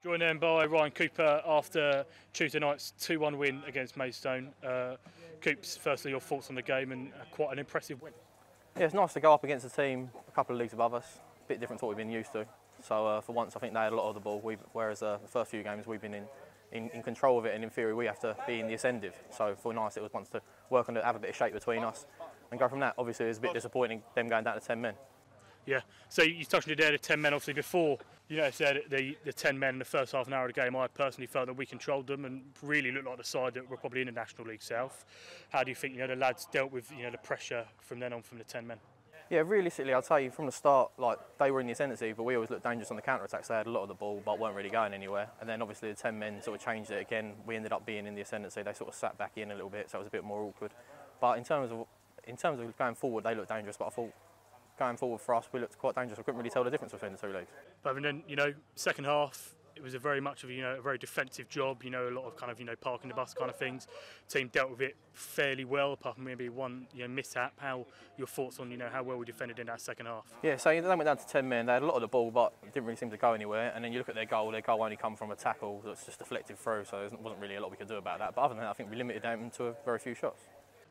Joined then by Ryan Cooper after Tuesday night's 2-1 win against Maidstone. Coops, firstly, your thoughts on the game and quite an impressive win. Yeah, it's nice to go up against a team a couple of leagues above us, a bit different to what we've been used to. So for once, I think they had a lot of the ball, whereas the first few games we've been in control of it, and in theory we have to be in the ascendive. So for nice, it was once to work on it, have a bit of shape between us, and go from that. Obviously, it was a bit disappointing them going down to 10 men. Yeah, so you touched on it there, the 10 men. Obviously, before said the 10 men in the first half an hour of the game, I personally felt that we controlled them and really looked like the side that were probably in the National League South. How do you think the lads dealt with the pressure from then on from the 10 men? Yeah, realistically, I'd say from the start, like they were in the ascendancy, but we always looked dangerous on the counter-attacks. They had a lot of the ball, but weren't really going anywhere. And then obviously the 10 men sort of changed it again. We ended up being in the ascendancy. They sort of sat back in a little bit, so it was a bit more awkward. But in terms of going forward, they looked dangerous. But I thought going forward for us, we looked quite dangerous. I couldn't really tell the difference between the two leagues. But then second half, it was a very much of a very defensive job. A lot of kind of parking the bus kind of things. Team dealt with it fairly well, apart from maybe one mishap. How your thoughts on how well we defended in that second half? Yeah, so they went down to 10 men. They had a lot of the ball, but it didn't really seem to go anywhere. And then you look at their goal. Their goal only come from a tackle that's just deflected through. So there wasn't really a lot we could do about that. But other than that, I think we limited them to a very few shots.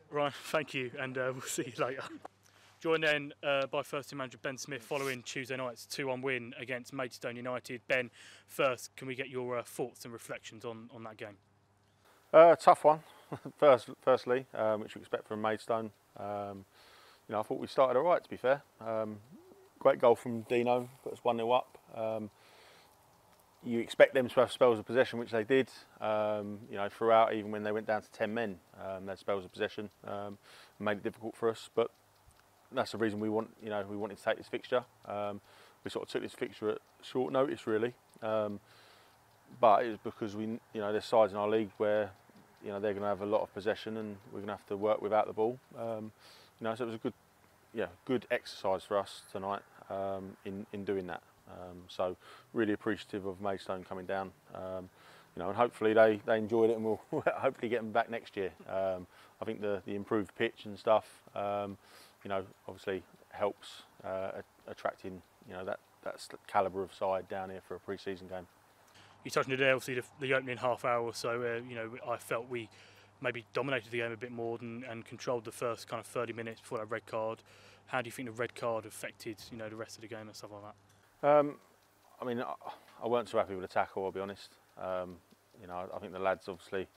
Ryan, thank you, and we'll see you later. Joined then by first team manager Ben Smith following Tuesday night's 2-1 win against Maidstone United. Ben, first, can we get your thoughts and reflections on that game? Tough one, firstly, which you expect from Maidstone. I thought we started all right, to be fair. Great goal from Dino, put us 1-0 up. You expect them to have spells of possession, which they did. Throughout, even when they went down to 10 men, they had spells of possession, made it difficult for us. But that's the reason we wanted to take this fixture. We sort of took this fixture at short notice, really, but it was because there's sides in our league where they're going to have a lot of possession and we're going to have to work without the ball. So it was a good exercise for us tonight in doing that. So really appreciative of Maidstone coming down, and hopefully they enjoyed it, and we'll hopefully get them back next year. I think the improved pitch and stuff. Obviously helps attracting that calibre of side down here for a pre-season game. You touched on it there, obviously the opening half hour or so. I felt we maybe dominated the game a bit more and controlled the first kind of 30 minutes before that red card. How do you think the red card affected the rest of the game and stuff like that? I weren't so happy with the tackle, I'll be honest. I think the lads obviously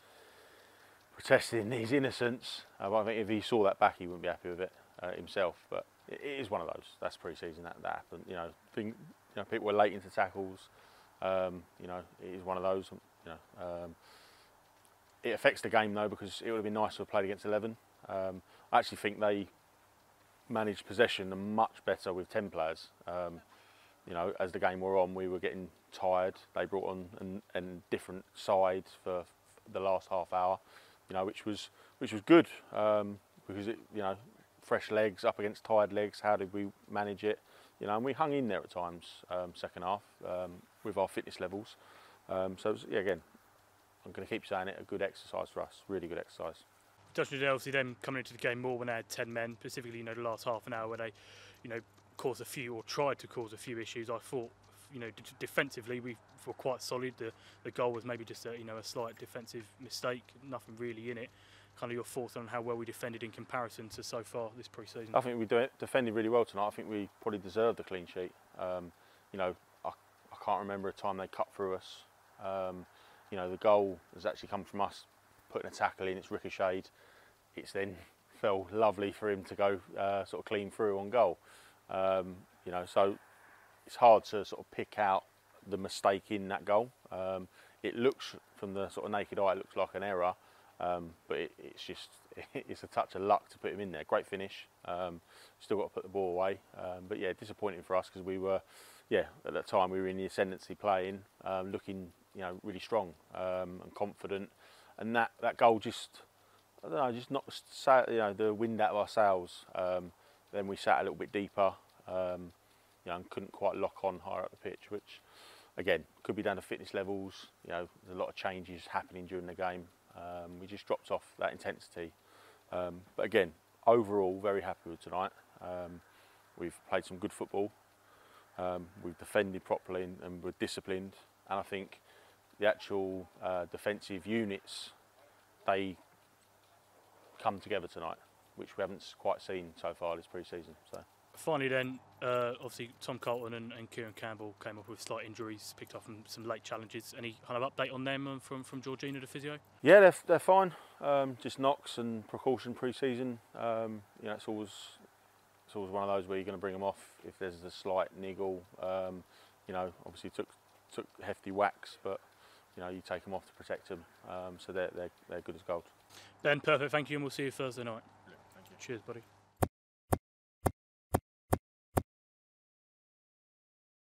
protesting his innocence. But I think if he saw that back, he wouldn't be happy with it himself. But it is one of those. That's pre-season. That happened. People were late into tackles. It is one of those. It affects the game though, because it would have been nice to have played against 11. I actually think they managed possession much better with 10 players. As the game wore on, we were getting tired. They brought on a different side for the last half hour, which was good, because fresh legs up against tired legs. How did we manage it? And we hung in there at times, second half, with our fitness levels. So again, I'm going to keep saying it, a good exercise for us, really good exercise. Touching on obviously them coming into the game more when they had 10 men, specifically the last half an hour where they caused a few, or tried to cause a few issues. I thought defensively we were quite solid. The goal was maybe just a slight defensive mistake, nothing really in it. Kind of your thoughts on how well we defended in comparison to so far this pre-season? I think we defended really well tonight. I think we probably deserved a clean sheet. I can't remember a time they cut through us. The goal has actually come from us putting a tackle in. It's ricocheted. It's then fell lovely for him to go sort of clean through on goal. So it's hard to sort of pick out the mistake in that goal. It looks, from the sort of naked eye, it looks like an error. But it's a touch of luck to put him in there. Great finish. Still got to put the ball away. But yeah, disappointing for us, because we were, at that time we were in the ascendancy playing, looking, really strong and confident. And that goal just, I don't know, just knocked the wind out of our sails. Then we sat a little bit deeper, and couldn't quite lock on higher up the pitch, which again could be down to fitness levels. There's a lot of changes happening during the game. We just dropped off that intensity. But again, overall, very happy with tonight. We've played some good football. We've defended properly and we're disciplined. And I think the actual defensive units, they come together tonight, which we haven't quite seen so far this pre-season. So. Finally then, obviously Tom Carlton and Kieran Campbell came up with slight injuries, picked up some late challenges. Any kind of update on them from Georgina, the physio? Yeah, they're fine. Just knocks and precaution pre-season. It's always one of those where you're going to bring them off if there's a slight niggle. Obviously took hefty whacks, but you take them off to protect them. So they're good as gold. Then perfect, thank you, and we'll see you Thursday night. Thank you. Cheers, buddy.